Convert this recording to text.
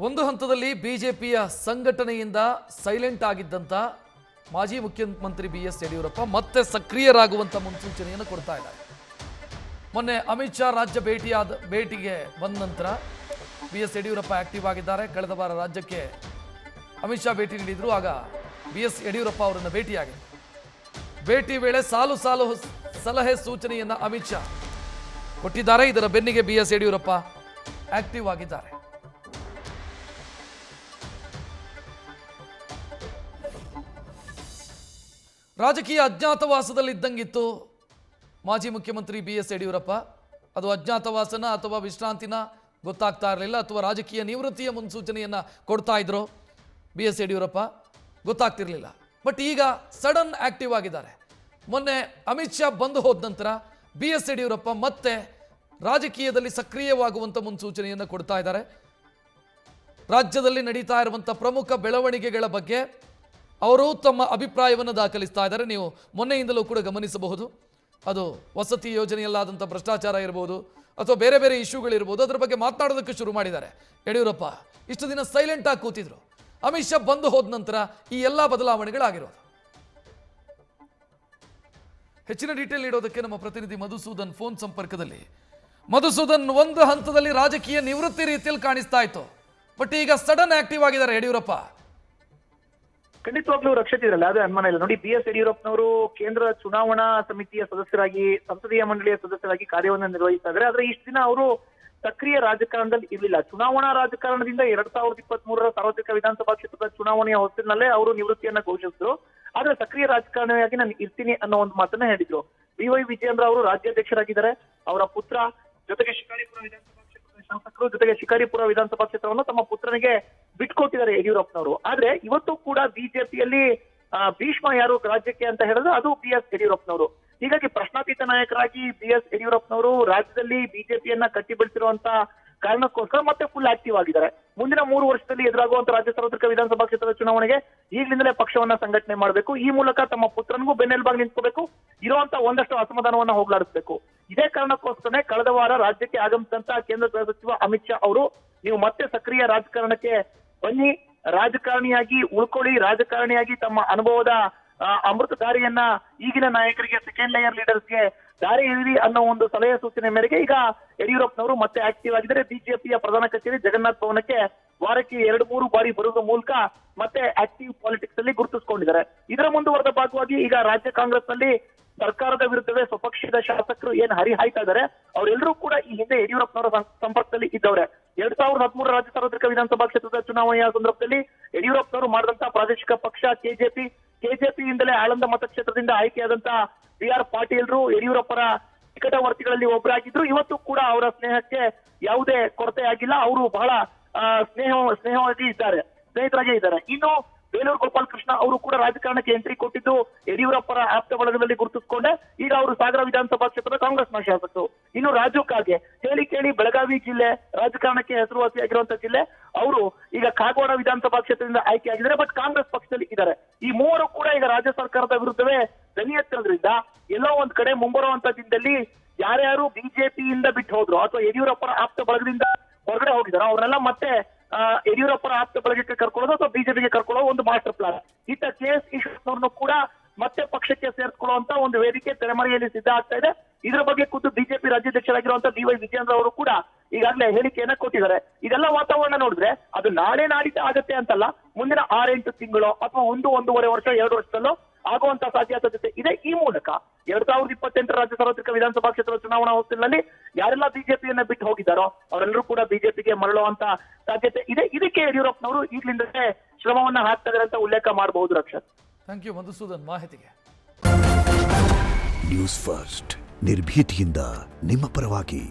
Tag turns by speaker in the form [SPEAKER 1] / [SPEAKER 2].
[SPEAKER 1] ಒಂದು ಹಂತದಲ್ಲಿ ಬಿಜೆಪಿಯ ಸಂಘಟನೆಯಿಂದ ಸೈಲೆಂಟ್ ಆಗಿದ್ದಂತ ಮಾಜಿ ಮುಖ್ಯಮಂತ್ರಿ ಬಿಎಸ್ ಯಡಿಯೂರಪ್ಪ ಮತ್ತೆ ಸಕ್ರಿಯರಾಗುವಂತ ಮುನ್ಸೂಚನೆಯನ್ನು ಕೊಡ್ತಾ ಇದ್ದಾರೆ. ಮೊನ್ನೆ ಅಮಿತ್ ಶಾ ರಾಜ್ಯ ಭೇಟಿಗೆ ಬಂದ ನಂತರ ಬಿಎಸ್ ಯಡಿಯೂರಪ್ಪ ಆಕ್ಟಿವ್ ಆಗಿದ್ದಾರೆ. ಕಳೆದ ವಾರ ರಾಜ್ಯಕ್ಕೆ ಅಮಿತ್ ಶಾ ಭೇಟಿ ನೀಡಿದ್ರು. ಆಗ ಬಿಎಸ್ ಯಡಿಯೂರಪ್ಪ ಅವರನ್ನು ಭೇಟಿಯಾಗಿದ್ದರು. ಭೇಟಿ ವೇಳೆ ಸಾಲು ಸಲಹೆ ಸೂಚನೆಯನ್ನ ಅಮಿತ್ ಶಾ ಕೊಟ್ಟಿದ್ದಾರೆ. ಇದರ ಬೆನ್ನಿಗೆ ಬಿಎಸ್ ಯಡಿಯೂರಪ್ಪ ಆಕ್ಟಿವ್ ಆಗಿದ್ದಾರೆ. ರಾಜಕೀಯ ಅಜ್ಞಾತವಾಸದಲ್ಲಿದ್ದಂಗಿತ್ತು ಮಾಜಿ ಮುಖ್ಯಮಂತ್ರಿ ಬಿಎಸ್ ಯಡಿಯೂರಪ್ಪ. ಅದು ಅಜ್ಞಾತವಾಸನ ಅಥವಾ ವಿಶ್ರಾಂತಿನ ಗೊತ್ತಾಗ್ತಾ ಇರಲಿಲ್ಲ, ಅಥವಾ ರಾಜಕೀಯ ನಿವೃತ್ತಿಯ ಮುನ್ಸೂಚನೆಯನ್ನು ಕೊಡ್ತಾ ಇದ್ರು ಬಿಎಸ್ ಯಡಿಯೂರಪ್ಪ ಗೊತ್ತಾಗ್ತಿರ್ಲಿಲ್ಲ. ಬಟ್ ಈಗ ಸಡನ್ ಆಕ್ಟಿವ್ ಆಗಿದ್ದಾರೆ. ಮೊನ್ನೆ ಅಮಿತ್ ಶಾ ಬಂದು ಹೋದ ನಂತರ ಬಿಎಸ್ ಯಡಿಯೂರಪ್ಪ ಮತ್ತೆ ರಾಜಕೀಯದಲ್ಲಿ ಸಕ್ರಿಯವಾಗುವಂಥ ಮುನ್ಸೂಚನೆಯನ್ನು ಕೊಡ್ತಾ ಇದ್ದಾರೆ. ರಾಜ್ಯದಲ್ಲಿ ನಡೀತಾ ಇರುವಂಥ ಪ್ರಮುಖ ಬೆಳವಣಿಗೆಗಳ ಬಗ್ಗೆ ಅವರು ತಮ್ಮ ಅಭಿಪ್ರಾಯವನ್ನು ದಾಖಲಿಸ್ತಾ ಇದ್ದಾರೆ. ನೀವು ಮೊನ್ನೆಯಿಂದಲೂ ಕೂಡ ಗಮನಿಸಬಹುದು. ಅದು ವಸತಿ ಯೋಜನೆಯಲ್ಲಾದಂಥ ಭ್ರಷ್ಟಾಚಾರ ಇರ್ಬೋದು, ಅಥವಾ ಬೇರೆ ಬೇರೆ ಇಶ್ಯೂಗಳಿರ್ಬೋದು, ಅದರ ಬಗ್ಗೆ ಮಾತನಾಡೋದಕ್ಕೆ ಶುರು ಮಾಡಿದ್ದಾರೆ ಯಡಿಯೂರಪ್ಪ. ಇಷ್ಟು ದಿನ ಸೈಲೆಂಟ್ ಆಗಿ ಕೂತಿದ್ರು. ಅಮಿತ್ ಶಾ ಬಂದು ಹೋದ ನಂತರ ಈ ಎಲ್ಲ ಬದಲಾವಣೆಗಳಾಗಿರೋದು. ಹೆಚ್ಚಿನ ಡೀಟೇಲ್ ನೀಡೋದಕ್ಕೆ ನಮ್ಮ ಪ್ರತಿನಿಧಿ ಮಧುಸೂದನ್ ಫೋನ್ ಸಂಪರ್ಕದಲ್ಲಿ. ಮಧುಸೂದನ್, ಒಂದು ಹಂತದಲ್ಲಿ ರಾಜಕೀಯ ನಿವೃತ್ತಿ ರೀತಿಯಲ್ಲಿ ಕಾಣಿಸ್ತಾ ಇತ್ತು, ಬಟ್ ಈಗ ಸಡನ್ ಆಕ್ಟಿವ್ ಆಗಿದ್ದಾರೆ ಯಡಿಯೂರಪ್ಪ.
[SPEAKER 2] ಖಂಡಿತವಾಗ್ಲೂ ರಕ್ಷಿಸಿದ್ರಲ್ಲ, ಅದೇ ಅನುಮಾನ ಇಲ್ಲ. ನೋಡಿ, ಬಿಎಸ್ ಯಡಿಯೂರಪ್ಪನವರು ಕೇಂದ್ರ ಚುನಾವಣಾ ಸಮಿತಿಯ ಸದಸ್ಯರಾಗಿ, ಸಂಸದೀಯ ಮಂಡಳಿಯ ಸದಸ್ಯರಾಗಿ ಕಾರ್ಯವನ್ನು ನಿರ್ವಹಿಸ್ತಾ ಇದ್ದಾರೆ. ಆದ್ರೆ ಇಷ್ಟು ದಿನ ಅವರು ಸಕ್ರಿಯ ರಾಜಕಾರಣದಲ್ಲಿ ಇರಲಿಲ್ಲ. ಚುನಾವಣಾ ರಾಜಕಾರಣದಿಂದ 2023 ಸಾರ್ವತ್ರಿಕ ವಿಧಾನಸಭಾ ಕ್ಷೇತ್ರದ ಚುನಾವಣೆಯ ಹೊತ್ತಿನಲ್ಲೇ ಅವರು ನಿವೃತ್ತಿಯನ್ನ ಘೋಷಿಸಿದ್ರು. ಆದ್ರೆ ಸಕ್ರಿಯ ರಾಜಕಾರಣಿಯಾಗಿ ನಾನು ಇರ್ತೀನಿ ಅನ್ನೋ ಒಂದು ಮಾತನ್ನ ಹೇಳಿದ್ರು. ಬಿವೈ ವಿಜಯೇಂದ್ರ ಅವರು ರಾಜ್ಯಾಧ್ಯಕ್ಷರಾಗಿದ್ದಾರೆ. ಅವರ ಪುತ್ರ ಜೊತೆಗೆ ಶಿಕಾರಿಪುರ ವಿಧಾನಸಭಾ ಕ್ಷೇತ್ರದ ಶಾಸಕರು, ಜೊತೆಗೆ ಶಿಕಾರಿಪುರ ವಿಧಾನಸಭಾ ಕ್ಷೇತ್ರವನ್ನು ತಮ್ಮ ಪುತ್ರನಿಗೆ ಬಿಟ್ಕೊಟ್ಟಿದ್ದಾರೆ ಯಡಿಯೂರಪ್ಪನವರು. ಆದ್ರೆ ಇವತ್ತು ಕೂಡ ಬಿಜೆಪಿಯಲ್ಲಿ ಭೀಷ್ಮ ಯಾರು ರಾಜ್ಯಕ್ಕೆ ಅಂತ ಹೇಳಿದ್ರೆ ಅದು ಬಿಎಸ್ ಯಡಿಯೂರಪ್ಪನವರು. ಹೀಗಾಗಿ ಪ್ರಶ್ನಾತೀತ ನಾಯಕರಾಗಿ ಬಿಎಸ್ ಯಡಿಯೂರಪ್ಪನವರು ರಾಜ್ಯದಲ್ಲಿ ಬಿಜೆಪಿಯನ್ನ ಕಟ್ಟಿ ಬೆಳೆಸಿರುವಂತ ಕಾರಣಕ್ಕೋಸ್ಕರ ಮತ್ತೆ ಫುಲ್ ಆಕ್ಟಿವ್ ಆಗಿದ್ದಾರೆ. ಮುಂದಿನ 3 ವರ್ಷದಲ್ಲಿ ಎದುರಾಗುವಂತ ರಾಜ್ಯ ಸಾರ್ವತ್ರಿಕ ವಿಧಾನಸಭಾ ಕ್ಷೇತ್ರದ ಚುನಾವಣೆಗೆ ಈಗಲಿಂದಲೇ ಪಕ್ಷವನ್ನ ಸಂಘಟನೆ ಮಾಡಬೇಕು. ಈ ಮೂಲಕ ತಮ್ಮ ಪುತ್ರನಿಗೂ ಬೆನ್ನೆಲುಬಾಗಿ ನಿಂತ್ಕೋಬೇಕು. ಇರುವಂತ ಒಂದಷ್ಟು ಅಸಮಾಧಾನವನ್ನ ಹೋಗ್ಲಾಡಿಸಬೇಕು. ಇದೇ ಕಾರಣಕ್ಕೋಸ್ಕರ ಕಳೆದ ವಾರ ರಾಜ್ಯಕ್ಕೆ ಆಗಮಿಸಿದಂತ ಕೇಂದ್ರ ಗೃಹ ಸಚಿವ ಅಮಿತ್ ಶಾ ಅವರು, ನೀವು ಮತ್ತೆ ಸಕ್ರಿಯ ರಾಜಕಾರಣಕ್ಕೆ ಬನ್ನಿ, ರಾಜಕಾರಣಿಯಾಗಿ ಉಳ್ಕೊಳ್ಳಿ, ರಾಜಕಾರಣಿಯಾಗಿ ತಮ್ಮ ಅನುಭವದ ಅಮೃತ ದಾರಿಯನ್ನ ಈಗಿನ ನಾಯಕರಿಗೆ, ಸೆಕೆಂಡ್ ಲೇಯರ್ ಲೀಡರ್ಸ್ಗೆ ದಾರಿ ಇರಿ ಅನ್ನೋ ಒಂದು ಸಲಹೆ ಸೂಚನೆ ಮೇರೆಗೆ ಈಗ ಯಡಿಯೂರಪ್ಪನವರು ಮತ್ತೆ ಆಕ್ಟಿವ್ ಆಗಿದ್ದಾರೆ. ಬಿಜೆಪಿಯ ಪ್ರಧಾನ ಕಚೇರಿ ಜಗನ್ನಾಥ್ ಭವನಕ್ಕೆ ವಾರಕ್ಕೆ 2-3 ಬಾರಿ ಬರುವ ಮೂಲಕ ಮತ್ತೆ ಆಕ್ಟಿವ್ ಪಾಲಿಟಿಕ್ಸ್ ಅಲ್ಲಿ ಗುರುತಿಸಿಕೊಂಡಿದ್ದಾರೆ. ಇದರ ಮುಂದುವರೆದ ಭಾಗವಾಗಿ ಈಗ ರಾಜ್ಯ ಕಾಂಗ್ರೆಸ್ ನಲ್ಲಿ ಸರ್ಕಾರದ ವಿರುದ್ಧವೇ ಸ್ವಪಕ್ಷದ ಶಾಸಕರು ಏನ್ ಹರಿಹಾಯ್ತಾ ಇದ್ದಾರೆ, ಅವರೆಲ್ಲರೂ ಕೂಡ ಈ ಹಿಂದೆ ಯಡಿಯೂರಪ್ಪನವರ ಸಂಪರ್ಕದಲ್ಲಿ ಇದ್ದವ್ರೆ. 2013 ರಾಜ್ಯ ಸಾರ್ವತ್ರಿಕ ವಿಧಾನಸಭಾ ಕ್ಷೇತ್ರದ ಚುನಾವಣೆಯ ಸಂದರ್ಭದಲ್ಲಿ ಯಡಿಯೂರಪ್ಪನವರು ಮಾಡಿದಂತ ಪ್ರಾದೇಶಿಕ ಪಕ್ಷ ಕೆಜೆಪಿಯಿಂದಲೇ ಆಳಂದ ಮತಕ್ಷೇತ್ರದಿಂದ ಆಯ್ಕೆಯಾದಂತ BR ಪಾಟೀಲ್ರು ಯಡಿಯೂರಪ್ಪರ ನಿಕಟವರ್ತಿಗಳಲ್ಲಿ ಒಬ್ಬರಾಗಿದ್ರು. ಇವತ್ತು ಕೂಡ ಅವರ ಸ್ನೇಹಕ್ಕೆ ಯಾವುದೇ ಕೊರತೆ ಆಗಿಲ್ಲ. ಅವರು ಬಹಳ ಸ್ನೇಹವಾಗಿ ಇದ್ದಾರೆ, ಸ್ನೇಹಿತರಾಗೇ ಇದ್ದಾರೆ. ಇನ್ನು ಬೇಲೂರು ಗೋಪಾಲ್ ಕೃಷ್ಣ ಅವರು ಕೂಡ ರಾಜಕಾರಣಕ್ಕೆ ಎಂಟ್ರಿ ಕೊಟ್ಟಿದ್ದು ಯಡಿಯೂರಪ್ಪರ ಆಪ್ತ ಬಳಗದಲ್ಲಿ ಗುರುತಿಸಿಕೊಂಡೆ. ಈಗ ಅವರು ಸಾಗರ ವಿಧಾನಸಭಾ ಕ್ಷೇತ್ರದ ಕಾಂಗ್ರೆಸ್ನ ಶಾಸಕರು. ಇನ್ನು ರಾಜು ಕಾಗೆ, ಹೇಳಿ ಕೇಳಿ ಬೆಳಗಾವಿ ಜಿಲ್ಲೆ ರಾಜಕಾರಣಕ್ಕೆ ಹೆಸರುವಾಸಿಯಾಗಿರುವಂತಹ ಜಿಲ್ಲೆ, ಅವರು ಈಗ ಕಾಗವಾಡ ವಿಧಾನಸಭಾ ಕ್ಷೇತ್ರದಿಂದ ಆಯ್ಕೆಯಾಗಿದ್ದಾರೆ, ಬಟ್ ಕಾಂಗ್ರೆಸ್ ಪಕ್ಷದಲ್ಲಿ ಇದ್ದಾರೆ. ಈ ಮೂವರು ಕೂಡ ಈಗ ರಾಜ್ಯ ಸರ್ಕಾರದ ವಿರುದ್ಧವೇ ಧ್ವನಿ ಎತ್ತೋದ್ರಿಂದ ಎಲ್ಲೋ ಒಂದ್ ಕಡೆ ಮುಂಬರುವಂತ ದಿನದಲ್ಲಿ ಯಾರ್ಯಾರು ಬಿಜೆಪಿಯಿಂದ ಬಿಟ್ಟು ಹೋದ್ರು ಅಥವಾ ಯಡಿಯೂರಪ್ಪರ ಆಪ್ತ ಬಳಗದಿಂದ ಹೊರಗಡೆ ಹೋಗಿದಾರೋ ಅವ್ರನ್ನೆಲ್ಲ ಮತ್ತೆ ಯಡಿಯೂರಪ್ಪರ ಆಪ್ತ ಬಳಗಕ್ಕೆ ಕರ್ಕೊಳ್ಳೋದು ಅಥವಾ ಬಿಜೆಪಿಗೆ ಕರ್ಕೊಳ್ಳೋದು ಒಂದು ಮಾಸ್ಟರ್ ಪ್ಲಾನ್. ಇತ್ತ KS ಈಶ್ವರಪ್ಪನವ್ರನ್ನು ಕೂಡ ಮತ್ತೆ ಪಕ್ಷಕ್ಕೆ ಸೇರಿಸಿಕೊಳ್ಳುವಂತ ಒಂದು ವೇದಿಕೆ ತೆರೆಮರೆಯಲ್ಲಿ ಸಿದ್ಧ ಆಗ್ತಾ ಇದೆ. ಇದರ ಬಗ್ಗೆ ಖುದ್ದು ಬಿಜೆಪಿ ರಾಜ್ಯಾಧ್ಯಕ್ಷರಾಗಿರುವಂತಹ BY ವಿಜಯೇಂದ್ರ ಅವರು ಕೂಡ ಈಗಾಗಲೇ ಹೇಳಿಕೆಯನ್ನ ಕೊಟ್ಟಿದ್ದಾರೆ. ಇದೆಲ್ಲ ವಾತಾವರಣ ನೋಡಿದ್ರೆ ಅದು ನಾಳೆ ನಾಡಿದ್ದು ಆಗತ್ತೆ ಅಂತಲ್ಲ, ಮುಂದಿನ 6-8 ತಿಂಗಳು ಅಥವಾ 1-1.5 ವರ್ಷ 2 ವರ್ಷದಲ್ಲೋ ಆಗುವಂತ ಸಾಧ್ಯತೆ ಇದೆ. ಈ ಮೂಲಕ 2028 ರಾಜ್ಯ ಸಾರ್ವತ್ರಿಕ ವಿಧಾನಸಭಾ ಕ್ಷೇತ್ರದ ಚುನಾವಣಾ ಹೊತ್ತಿನಲ್ಲಿ ಯಾರೆಲ್ಲ ಬಿಜೆಪಿಯನ್ನ ಬಿಟ್ಟು ಹೋಗಿದ್ದಾರೋ ಅವರೆಲ್ಲರೂ ಕೂಡ ಬಿಜೆಪಿಗೆ ಮರಳುವಂತ ಸಾಧ್ಯತೆ ಇದೆ. ಇದಕ್ಕೆ ಯಡಿಯೂರಪ್ಪನವರು ಈಗಲಿಂದಲೇ ಶ್ರಮವನ್ನ ಹಾಕ್ತಾ ಇದ್ದಾರೆ ಅಂತ ಉಲ್ಲೇಖ ಮಾಡಬಹುದು. ರಕ್ಷತ್,
[SPEAKER 1] ಥ್ಯಾಂಕ್ ಯು ಮಧುಸೂದನ್ ಮಾಹಿತಿಗೆ.
[SPEAKER 3] ನ್ಯೂಸ್ ಫಸ್ಟ್ ನಿರ್ಭೀತಿಯಿಂದ ನಿಮ್ಮ ಪರವಾಗಿ.